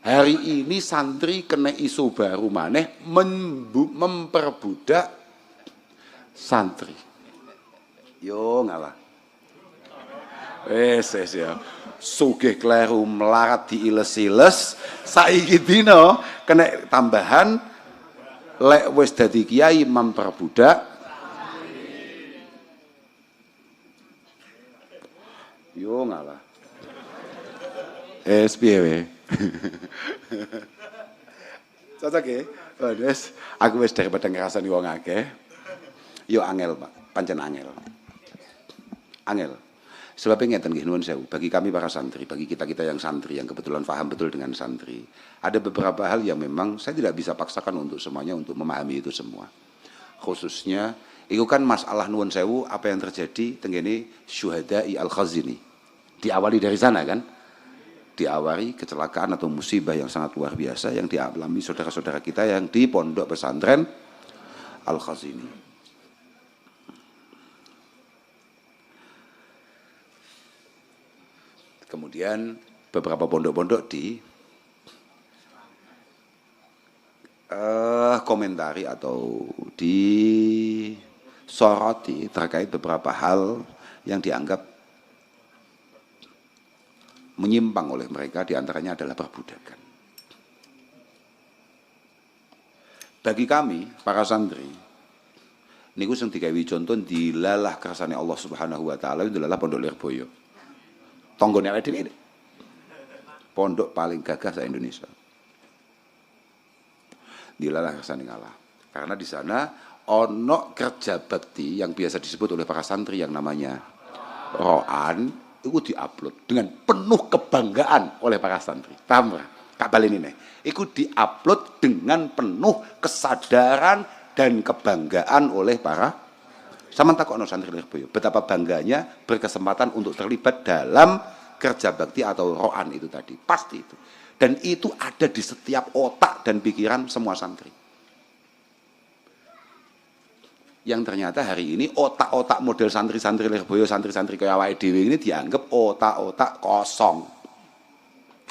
Hari ini santri kena isu baru maneh memperbudak santri. Yo ngalah. Wes ya. Sugih kleru melarat diiles-iles, saiki dina kena tambahan lek wis dadi kiai memperbudak. Yo ngalah. Piye we? Cocok ya? Wes, aku wis daripada ngrasani wong akeh. Yo angel, Pak. Pancen angel. Angel. Sebabnya ngeten nggih nuwun sewu, bagi kami para santri, bagi kita-kita yang santri yang kebetulan paham betul dengan santri, ada beberapa hal yang memang saya tidak bisa paksakan untuk semuanya untuk memahami itu semua. Khususnya itu kan masalah nuwun sewu apa yang terjadi tenggene syuhada'i al-Khazini. Diawali dari sana kan? Diawali kecelakaan atau musibah yang sangat luar biasa yang dialami saudara-saudara kita yang di pondok pesantren Al-Khazini. Kemudian beberapa pondok-pondok di komentari atau disoroti terkait beberapa hal yang dianggap menyimpang oleh mereka, diantaranya adalah perbudakan. Bagi kami para santri niku sing digawe contoh dilalah kersane Allah Subhanahu wa taala dilalah Pondok Lirboyo. Tonggone awake dhewe. Pondok paling gagah se Indonesia. Dilalah kersane ngalah. Karena di sana ono kerja bakti yang biasa disebut oleh para santri yang namanya roan itu diupload dengan penuh kebanggaan oleh para santri. Paham ora? Kak balen ini. Itu diupload dengan penuh kesadaran dan kebanggaan oleh para sama takokno santri Lirboyo. Betapa bangganya berkesempatan untuk terlibat dalam kerja bakti atau roan itu tadi. Pasti itu. Dan itu ada di setiap otak dan pikiran semua santri. Yang ternyata hari ini otak-otak model santri-santri Lirboyo, santri-santri kaya awake dhewe ini dianggap otak-otak kosong.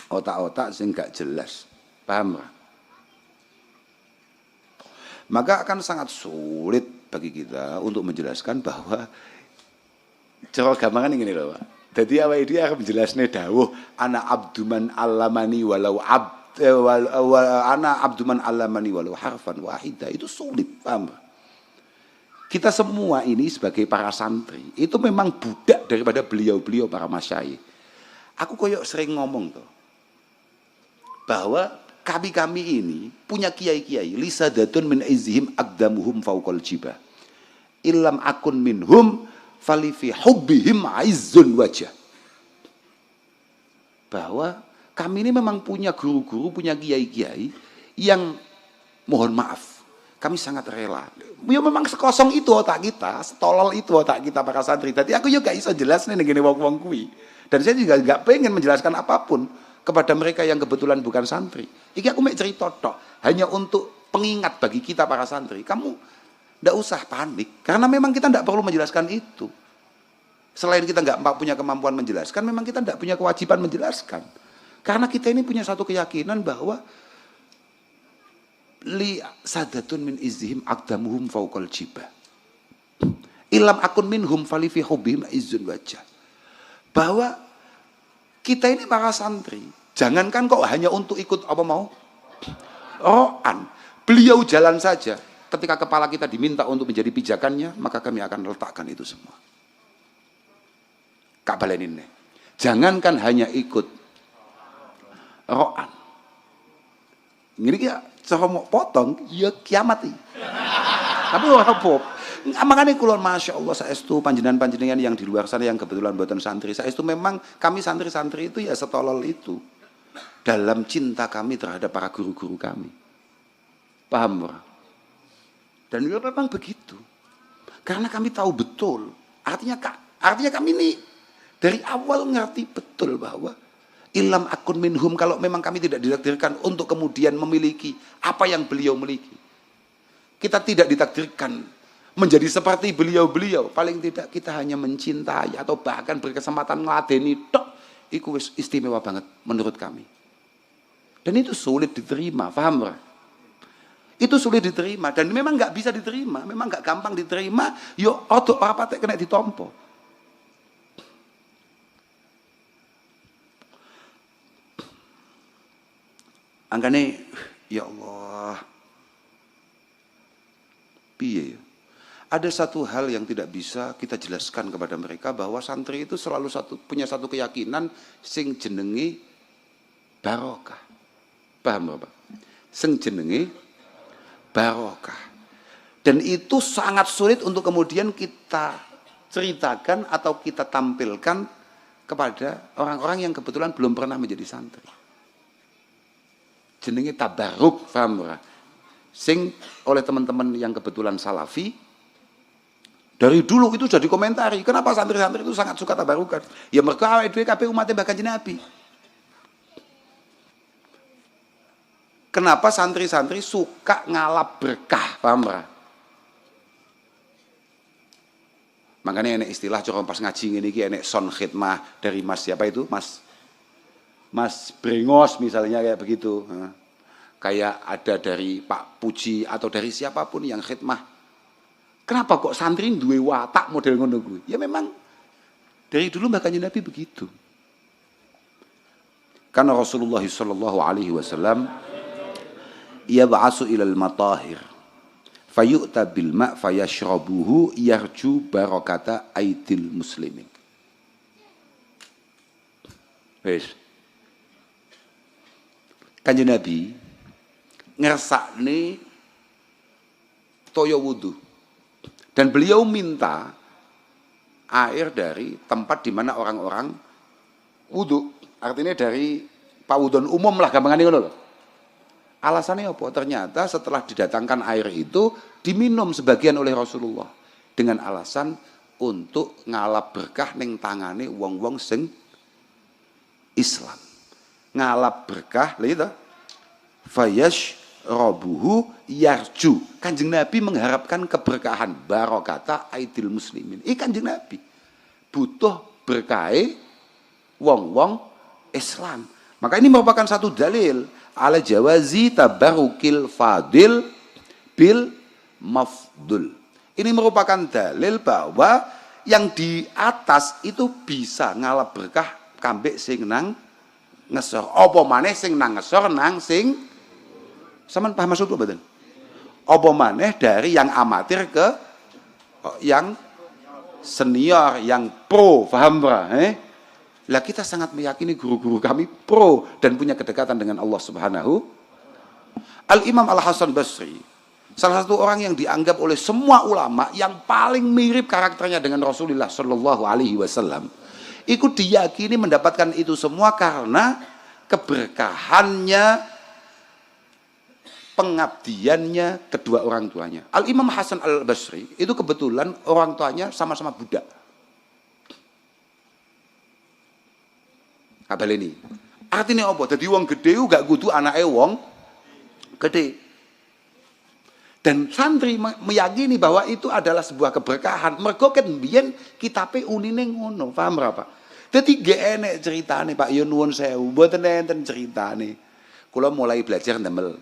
Otak-otak sing gak jelas. Paham gak? Maka akan sangat sulit bagi kita untuk menjelaskan bahwa cara gampangan ini loh Pak. Jadi awake dhewe akan menjelasne dawuh ana abduman allamani walau ana abduman allamani walau harfan wahida itu sulit, paham? Kita semua ini sebagai para santri itu memang budak daripada beliau-beliau para masyayikh. Aku koyok sering ngomong tuh bahwa kami ini punya kiai-kiai lisadatun min izhim aqdamuhum fauqal jibah illam akun minhum fali fi hubbihim aizzun wajah. Bahwa kami ini memang punya guru-guru, punya kiai-kiai yang mohon maaf kami sangat rela. Ya memang sekosong itu otak kita, setolol itu otak kita para santri. Tadi aku juga iso jelas nih ngene wong-wong kuwi. Dan saya juga enggak pengen menjelaskan apapun kepada mereka yang kebetulan bukan santri. Iki aku mek cerita tok, hanya untuk pengingat bagi kita para santri. Kamu ndak usah panik, karena memang kita ndak perlu menjelaskan itu. Selain kita nggak punya kemampuan menjelaskan, memang kita ndak punya kewajiban menjelaskan. Karena kita ini punya satu keyakinan bahwa li sadatun min izhim aqdamuhum fauqal jibah. Ilam akun minhum fali fi hubbihim izzun wajah. Bahwa kita ini para santri, jangankan kok hanya untuk ikut apa mau roan, beliau jalan saja. Ketika kepala kita diminta untuk menjadi pijakannya, maka kami akan letakkan itu semua. Kak balenin nih. Jangankan hanya ikut roan. Ini ya cara mau potong, ya kiamat nih. Tapi orang pop. Makanya kulon masya Allah saestu panjenengan yang di luar sana yang kebetulan buatan santri saestu memang kami santri-santri itu ya setolol itu dalam cinta kami terhadap para guru-guru kami, paham ora? Dan itu memang begitu karena kami tahu betul artinya kami ini dari awal ngerti betul bahwa ilam akun minhum kalau memang kami tidak ditakdirkan untuk kemudian memiliki apa yang beliau miliki, kita tidak ditakdirkan menjadi seperti beliau-beliau, paling tidak kita hanya mencintai atau bahkan berkesempatan ngeladeni tok, iku wis istimewa banget menurut kami. Dan itu sulit diterima, paham ora? Itu sulit diterima dan memang nggak bisa diterima, memang nggak gampang diterima. Yo otot apa teh kena ditompo. Angkane ya Allah. Piye ya? Ada satu hal yang tidak bisa kita jelaskan kepada mereka bahwa santri itu selalu punya satu keyakinan sing jenenge barokah. Paham Bapak? Sing jenenge barokah. Dan itu sangat sulit untuk kemudian kita ceritakan atau kita tampilkan kepada orang-orang yang kebetulan belum pernah menjadi santri. Jenenge tabaruk, paham ora? Sing oleh teman-teman yang kebetulan salafi dari dulu itu jadi komentari, kenapa santri-santri itu sangat suka tabarukan? Ya mergo awake dhewe kabeh umatnya Mbah Kanjeng Nabi. Kenapa santri-santri suka ngalap berkah, paham ora? Makanya enek istilah coba pas ngaji ngene iki enek son khidmah dari Mas siapa itu? Mas Brengos misalnya kayak begitu. Kayak ada dari Pak Puji atau dari siapapun yang khidmah. Kenapa kok santri duwe watak model ngono kuwi? Ya memang dari dulu Mbah Kanjeng Nabi begitu. Karena Rasulullah sallallahu alaihi wasallam yab'asu ilal matahir fayu'ta bil ma' fayashrabuhu yarju barakata aidil muslimin. Wes. Kanjeng Nabi ngersakne toyo wudu dan beliau minta air dari tempat di mana orang-orang wudu, artinya dari pawudon umum lah gampangane ngono lho. Alasannya apa? Ternyata setelah didatangkan air itu diminum sebagian oleh Rasulullah dengan alasan untuk ngalap berkah ning tangane wong-wong sing Islam. Ngalap berkah lha itu fayash robuhu yarju. Kanjeng Nabi mengharapkan keberkahan barokata aidil muslimin. Kanjeng Nabi butuh berkahe wong-wong Islam. Maka ini merupakan satu dalil ala jawazi tabarukil fadil bil mafdul. Ini merupakan dalil bahwa yang di atas itu bisa ngalap berkah kambek sing nang ngesor. Apa maneh sing nang ngesor nang sing sampean paham maksudku mboten? Apa maneh dari yang amatir ke yang senior, yang pro, paham ora? Lah kita sangat meyakini guru-guru kami pro dan punya kedekatan dengan Allah Subhanahu. Al-Imam Al-Hasan Basri, salah satu orang yang dianggap oleh semua ulama yang paling mirip karakternya dengan Rasulullah Shallallahu Alaihi Wasallam, ikut diyakini mendapatkan itu semua karena keberkahannya, pengabdiannya kedua orang tuanya. Al-Imam Hasan Al-Basri itu kebetulan orang tuanya sama-sama Buddha. Abal ini artinya apa? Jadi wong gede gak kudu anake wong gede. Dan santri meyakini bahwa itu adalah sebuah keberkahan. Mergo ken biyen kitabe unine ngono, paham berapa? Dadi gak enek ceritane Pak, yo nuwun sewu, mboten enten ceritane. Kula mulai belajar ndamel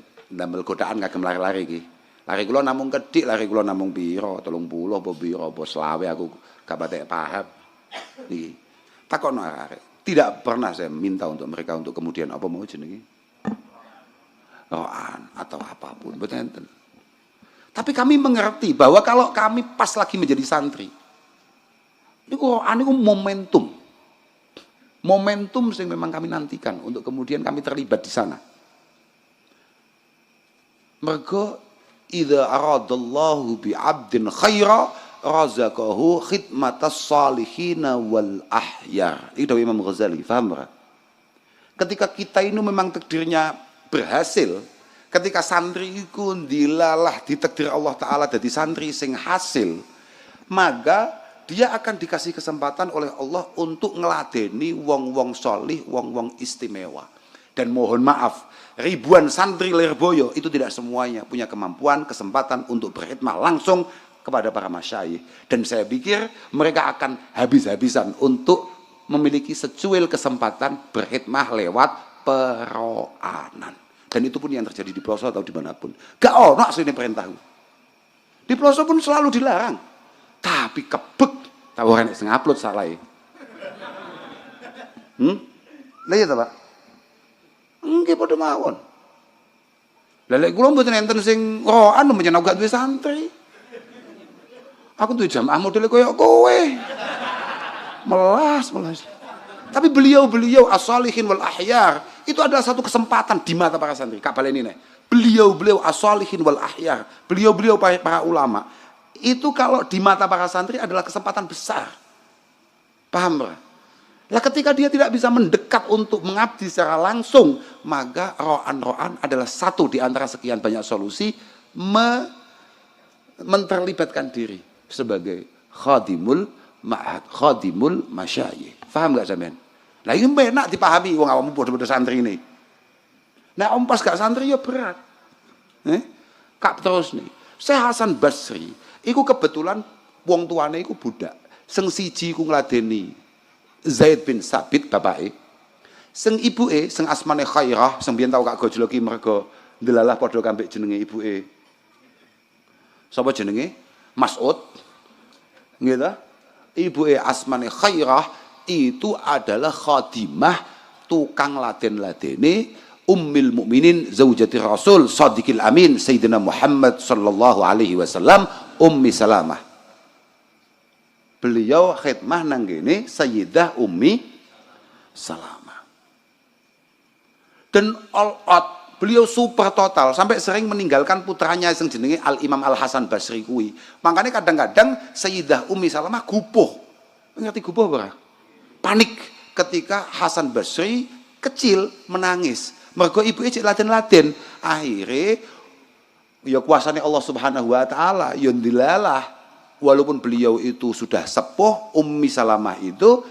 godaan kagem lari-lari iki. Lari kula namung kedik, lari kula namung pira? 30 apa pira apa selawe aku gak patek paham. Niki. Takokno arek. Tidak pernah saya minta untuk mereka untuk kemudian apa mau jenenge rohan atau apapun, betul. Tapi kami mengerti bahwa kalau kami pas lagi menjadi santri, ini rohan itu momentum yang memang kami nantikan untuk kemudian kami terlibat di sana. Mergo idza aradallahu bi 'abdin khaira razaqahu khidmatas salihina wal ahyar. Itu Imam Ghazali, paham ora? Ketika kita ini memang takdirnya berhasil, ketika santri iku dilalah ditakdir Allah taala dadi santri sing hasil, maka dia akan dikasih kesempatan oleh Allah untuk ngeladeni wong-wong solih, wong-wong istimewa. Dan mohon maaf, ribuan santri Lirboyo itu tidak semuanya punya kemampuan, kesempatan untuk berkhidmah langsung kepada para masyayikh, dan saya pikir mereka akan habis-habisan untuk memiliki secuil kesempatan berkhidmah lewat peroanan. Dan itu pun yang terjadi di pelosok atau dimanapun. Gak ono aslinya perintah. Di pelosok pun selalu dilarang. Tapi kebek tawaran sing upload salah. Lah ya ta, Pak? Nggih padha mawon. Lah lek kula mboten enten sing roan menyang gak duwe santri. Aku tuh jamaah modele koyo kowe. Melas. Tapi beliau as-salihin wal ahyar itu adalah satu kesempatan di mata para santri. Kak baleni nih. Beliau as-salihin wal ahyar. Beliau para ulama itu kalau di mata para santri adalah kesempatan besar. Paham, Bro? Lah ketika dia tidak bisa mendekat untuk mengabdi secara langsung, maka ro'an adalah satu di antara sekian banyak solusi menterlibatkan diri sebagai khadimul ma'had, khadimul masyayikh. Paham gak sampean? Nah ini enak dipahami wong awakmu padha-padha santri ini. Nah om pas gak santri ya berat. Kak terus nih. Syekh Hasan Basri iku kebetulan wong tuane iku budak. Sing siji iku ngladeni Zaid bin Sabit bapake. Sing ibuke sing asmane Khairah, sing biyen tau Kak gojloki mergo ndelalah padha kambek jenenge ibuke. Sapa jenenge? Mas'ud. Nggih ta? Ibuke asmane Khairah itu adalah khadimah tukang laden-ladene Ummul Mukminin zaujati Rasul Shadiqil Amin Sayyidina Muhammad sallallahu alaihi wasallam Ummi Salamah. Beliau khidmah nang kene Sayyidah Ummi Salamah. Dan all out, beliau super total sampai sering meninggalkan putranya yang jenenge Al Imam Al Hasan Basri kuwi. Makanya kadang-kadang Sayyidah Ummi Salamah gupuh. Ngerti gupuh ora? Panik ketika Hasan Basri kecil menangis. Mergo ibuke cek laden-laden. Akhirnya ya kuasane Allah Subhanahu wa taala ya ndilalah. Walaupun beliau itu sudah sepuh, Ummi Salamah itu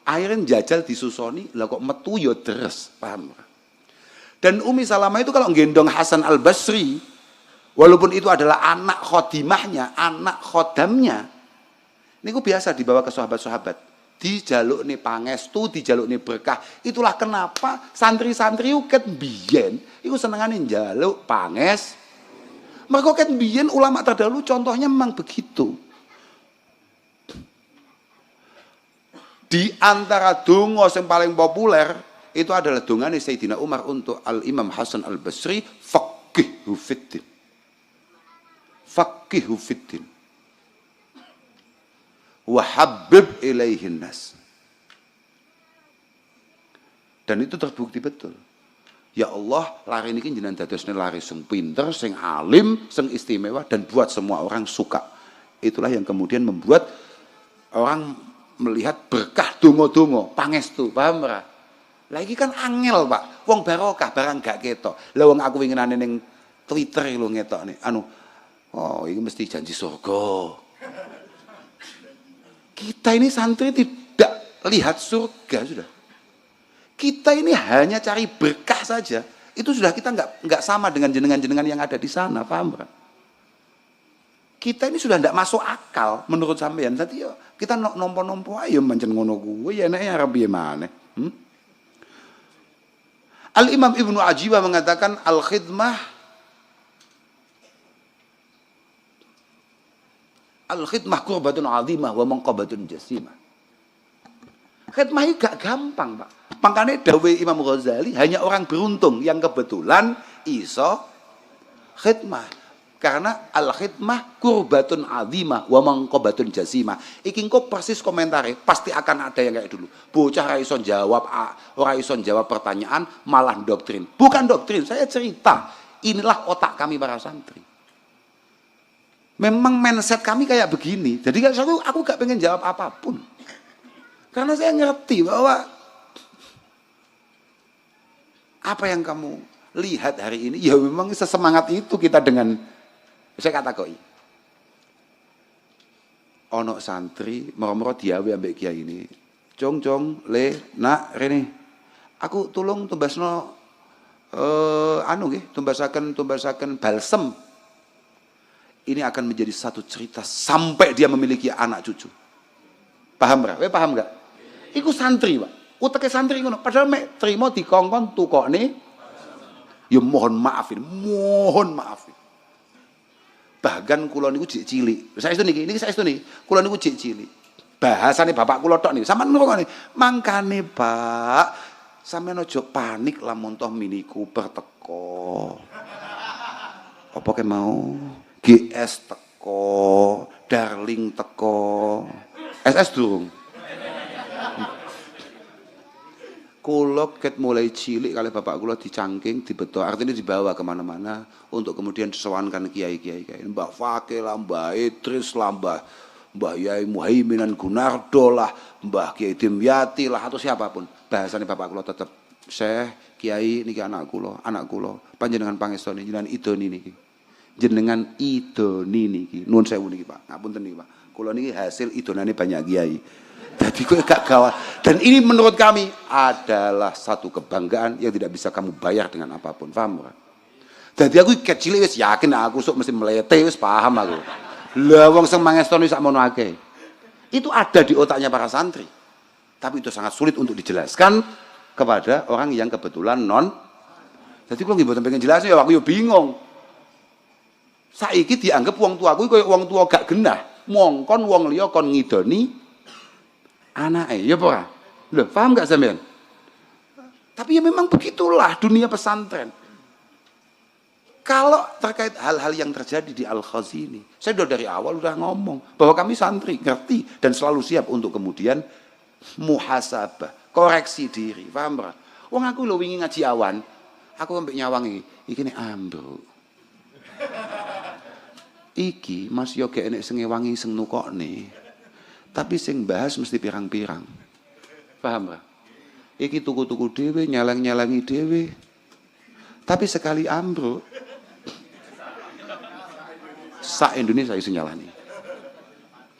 akhirnya jajal disusoni, lah kok metu ya deres, paham? Dan Ummi Salamah itu kalau gendong Hasan Al Basri, walaupun itu adalah anak khodimahnya, anak khodamnya, ini biasa dibawa ke sahabat-sahabat. Dijaluk nih pangestu, dijaluk nih berkah. Itulah kenapa santri-santri ket biyen iku senengane njaluk panges. Mergo ket biyen ulama terdahulu contohnya memang begitu. Di antara donga yang paling populer itu adalah dongane Sayyidina Umar untuk Al Imam Hasan Al Basri, faqihu fiddin. Faqihu fiddin. Wa habib ilaihin nas. Dan itu terbukti betul. Ya Allah, lari ini jenengan dadosne lari sing pinter, sing alim, sing istimewa dan buat semua orang suka. Itulah yang kemudian membuat orang melihat berkah donga-donga, pangestu, paham ora? Lah iki kan angel, Pak. Wong barokah barang gak ketok. Lah wong aku winginane ning Twitter lho ngetokne. Oh, ini mesti janji surga. Kita ini santri tidak lihat surga sudah. Kita ini hanya cari berkah saja. Itu sudah kita nggak sama dengan jenengan-jenengan yang ada di sana, paham kan? Kita ini sudah tidak masuk akal menurut sampean. Tadi yo kita nompo-nompo ayo mancen ngono kuwi ya enake arep piye maneh. Al Imam Ibnu Ajibah mengatakan al-khidmah qurbatun 'azimah wa manqabatun jasimah. Khidmah itu gak gampang, Pak. Makanya dawe Imam Ghazali hanya orang beruntung yang kebetulan iso khidmah. Karena al-khidmah qurbatun 'azimah wa manqabatun jasimah. Iki engko persis komentare pasti akan ada yang kayak dulu. Bocah ora iso jawab pertanyaan malah doktrin. Bukan doktrin, saya cerita. Inilah otak kami para santri. Memang mindset kami kayak begini. Jadi aku gak pengen jawab apapun. Karena saya ngerti bahwa apa yang kamu lihat hari ini, ya memang sesemangat itu kita dengan, saya katakan, ono santri, moro-moro diawe ambek kiai ini, cong, le, nak, rene, aku tolong tumbasno, tumbasaken balsem. Ini akan menjadi satu cerita sampai dia memiliki anak cucu. Paham gak? Paham gak? Iku santri, Pak. Uteke santri ngono. Padahal mek trimo dikongkon tukokne Ya mohon maafin, mohon maafin. Bahkan kula niku jek cilik. Saestu niki saestu niki. Kula niku jek cilik. Bahasane bapak kula tok niki. Sampeyan ngrungokne. Mangkane, Pak, sampeyan aja panik lamun toh Mini Cooper teko. Apa ke mau? GS teko, Darling teko. SS durung. Kula ket mulai cilik kali bapak kula dicangking, dibeto, artinya dibawa kemana-mana untuk kemudian disowankan kiai-kiai, Mbah Fakih lah, Mbah Idris lah, Mbah Yai Muhaiminan Gunardo lah, Mbah Kiai Dimyati lah, atau siapapun. Bahasanya bapak kula tetap, Syekh, Kiai niki anak kula, panjenengan pangestoni jenengan idoni niki. Jenengan idoni niki. Nuwun sewu niki, Pak. Ngapunten niki, Pak. Kula niki hasil idonane banyak kiai. Jadi kok gak gawat. Dan ini menurut kami adalah satu kebanggaan yang tidak bisa kamu bayar dengan apapun. Paham kan? Jadi aku kecil wis yakin aku sok mesti melete wis paham aku. Lah wong sing mangestoni sakmono akeh. Itu ada di otaknya para santri. Tapi itu sangat sulit untuk dijelaskan kepada orang yang kebetulan non. Jadi kalau nggih mboten pengen jelasin ya aku yo bingung. Saiki dianggap wong tuaku koyo wong tua gak genah. Mongkon wong liya kon ngidoni anake, ya apa? Loh, paham gak sampean? Tapi ya memang begitulah dunia pesantren. Kalau terkait hal-hal yang terjadi di Al-Khazini, saya sudah dari awal udah ngomong bahwa kami santri ngerti dan selalu siap untuk kemudian muhasabah, koreksi diri, paham gak? Wong aku lho wingi ngaji awan, aku sampai nyawangi, iki nek ambruk. Iki Mas Yoga enek sing ngewangi sing nukokne. Tapi sing bahas mesti pirang-pirang. Paham gak? Iki tuku-tuku dhewe, nyalang-nyalangi dhewe. Tapi sekali ambruk, sak Indonesia iso nyalani.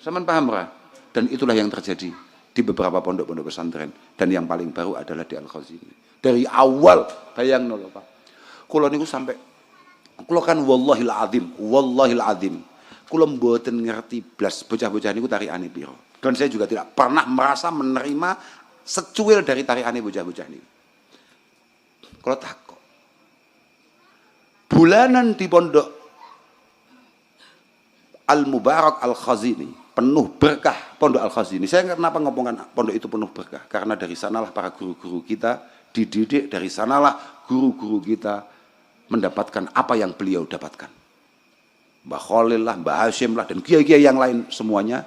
Saman paham gak? Dan itulah yang terjadi di beberapa pondok-pondok pesantren. Dan yang paling baru adalah di Al-Khazini. Dari awal, bayangno lho Pak. Kula niku sampai, kula kan wallahil azim. Kula mboten ngerti blas bocah-bocah niku tarikane piro. Dan saya juga tidak pernah merasa menerima secuil dari tarikane bocah-bocah niku. Kula takok. Bulanan di pondok Al-Mubarak Al-Khazini, penuh berkah pondok Al-Khazini. Saya kenapa ngomongkan pondok itu penuh berkah? Karena dari sanalah para guru-guru kita dididik, dari sanalah guru-guru kita mendapatkan apa yang beliau dapatkan. Mbah Khalil lah, Mbah Hashim lah, dan kiai-kiai yang lain semuanya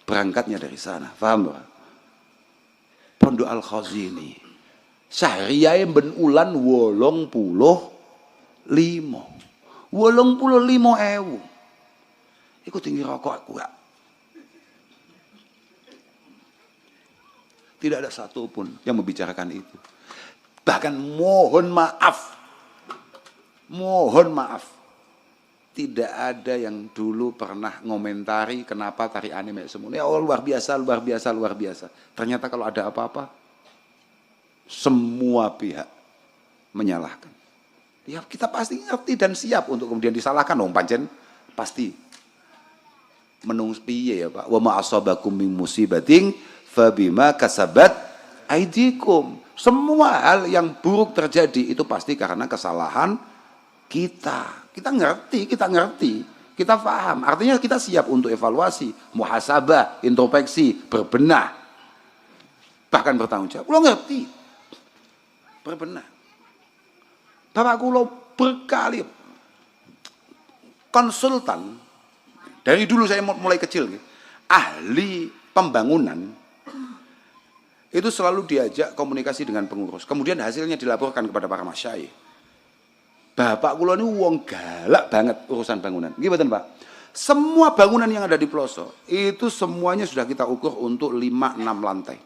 berangkatnya dari sana. Paham gak? Pondok Al-Khazini sahriyae ben ulan 85. 85.000. Iku tinggi rokok aku gak. Tidak ada satupun yang membicarakan itu. Bahkan mohon maaf. Tidak ada yang dulu pernah ngomentari kenapa tari anime semuanya. Ya Allah, luar biasa. Ternyata kalau ada apa-apa, semua pihak menyalahkan. Ya kita pasti ngerti dan siap untuk kemudian disalahkan. Dong pancen pasti menung piye ya Pak. Wa ma asabakum min musibatin fabima kasabat aidikum. Semua hal yang buruk terjadi itu pasti karena kesalahan kita. Kita ngerti, kita paham. Artinya kita siap untuk evaluasi, muhasabah, introspeksi, berbenah, bahkan bertanggung jawab. Kulo ngerti, berbenah. Bapak kulo berkali konsultan dari dulu saya mulai kecil, ahli pembangunan itu selalu diajak komunikasi dengan pengurus. Kemudian hasilnya dilaporkan kepada para masyayikh. Bapak kula ini wong galak banget urusan bangunan. Gimana Pak? Semua bangunan yang ada di pelosok itu semuanya sudah kita ukur untuk 5-6 lantai.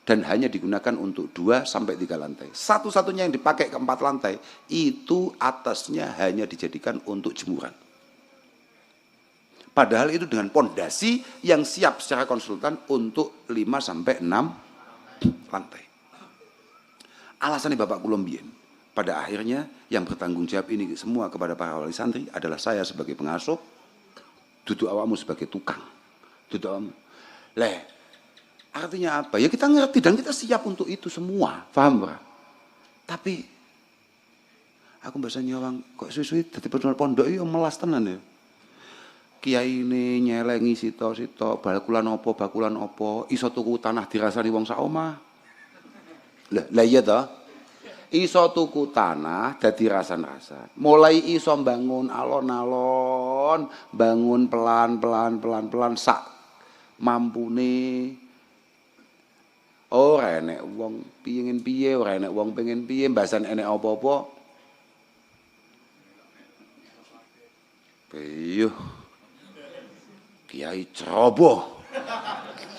Dan hanya digunakan untuk 2-3 lantai. Satu-satunya yang dipakai ke 4 lantai itu atasnya hanya dijadikan untuk jemuran. Padahal itu dengan pondasi yang siap secara konsultan untuk 5-6 lantai. Alasannya Bapak kula mbiyen. Pada akhirnya yang bertanggung jawab ini semua kepada para wali santri adalah saya sebagai pengasuh, duduk awakmu sebagai tukang. Duduk awakmu. Artinya apa? Ya kita ngerti dan kita siap untuk itu semua. Paham, Pak? Tapi Aku mbasa nyawang kok suwi-suwi dadi pondok iki melas tenan ya. Kiai ini nyelengi sito-sito bakulan opo iso tuku tanah dirasani wong sak omah. Lah iya toh. Iso tuku tanah dadi rasan-rasan. Mulai iso bangun alon-alon, bangun pelan-pelan sak mampune. Ora enek wong pengin piye, ora enek wong pengen piye, mbasan enek apa-apa. Iya. Kiai ceroboh.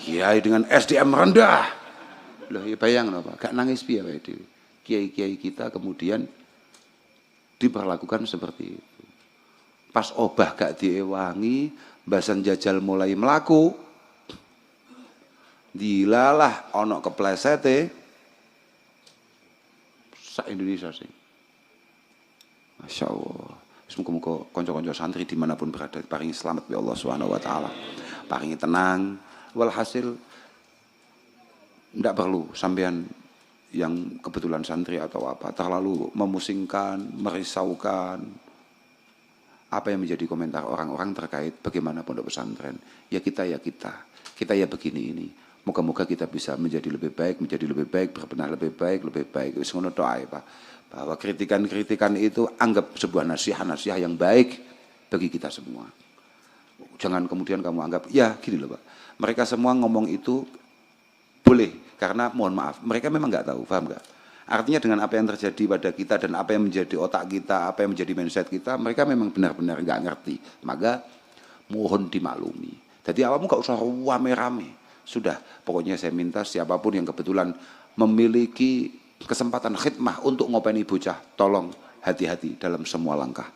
Kiai dengan SDM rendah. Loh, ya bayang apa? Gak nangis piye wae dhewe. Kiai-kiai kita kemudian diperlakukan seperti itu. Pas obah gak diewangi, mbasan jajal mulai melaku. Dilalah ana keplesete sak Indonesia sih. Masya Allah. Semoga konco-konco santri dimanapun berada paringi selamat ya Allah Subhanahu wa taala. Paringi tenang. Walhasil ndak perlu sampean yang kebetulan santri atau apa terlalu memusingkan, merisaukan apa yang menjadi komentar orang-orang terkait bagaimana pondok pesantren. Ya kita ya begini ini. Moga-moga kita bisa menjadi lebih baik, berbenah lebih baik. Wis ngono tok ae, Pak. Bahwa kritikan-kritikan itu anggap sebuah nasihat yang baik bagi kita semua. Jangan kemudian kamu anggap, ya gini loh Pak, mereka semua ngomong itu boleh, karena mohon maaf, mereka memang nggak tahu, paham nggak? Artinya dengan apa yang terjadi pada kita dan apa yang menjadi otak kita, apa yang menjadi mindset kita, mereka memang benar-benar nggak ngerti. Maka mohon dimaklumi. Jadi awakmu nggak usah rame-rame. Sudah, pokoknya saya minta siapapun yang kebetulan memiliki kesempatan khidmah untuk ngopeni bocah, tolong hati-hati dalam semua langkah.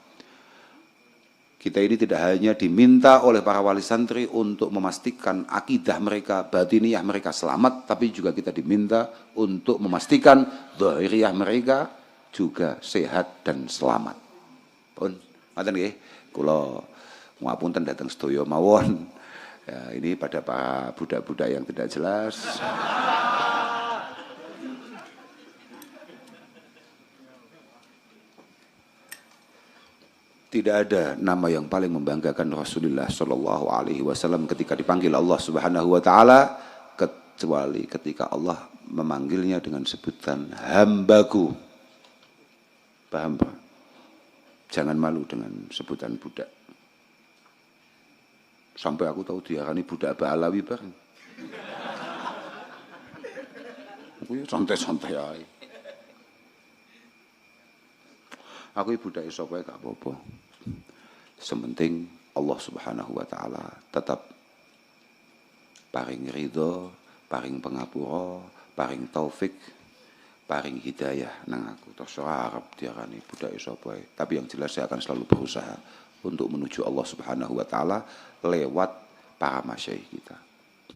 Kita ini tidak hanya diminta oleh para wali santri untuk memastikan akidah mereka, batiniyah mereka selamat, tapi juga kita diminta untuk memastikan dhahiriyah mereka juga sehat dan selamat. Pun, ngoten nggih, kula ngapunten dateng sedaya mawon. Ya, ini pada para budak-budak yang tidak jelas. Tidak ada nama yang paling membanggakan Rasulullah Shallallahu Alaihi Wasallam ketika dipanggil Allah Subhanahu Wa Taala kecuali ketika Allah memanggilnya dengan sebutan hambaku. Paham Pak? Jangan malu dengan sebutan budak. Sampai aku tahu diarani budak Ba'alawi bareng. Aku santai-santai aja. Aku budak sapa gak apa-apa. Sementing Allah Subhanahu wa taala tetap paring ridho, paring pangapura, paring taufik, paring hidayah nang aku. Terserah Arab diarani budak sapa. Tapi yang jelas saya akan selalu berusaha untuk menuju Allah Subhanahu wa taala lewat para masyayikh kita.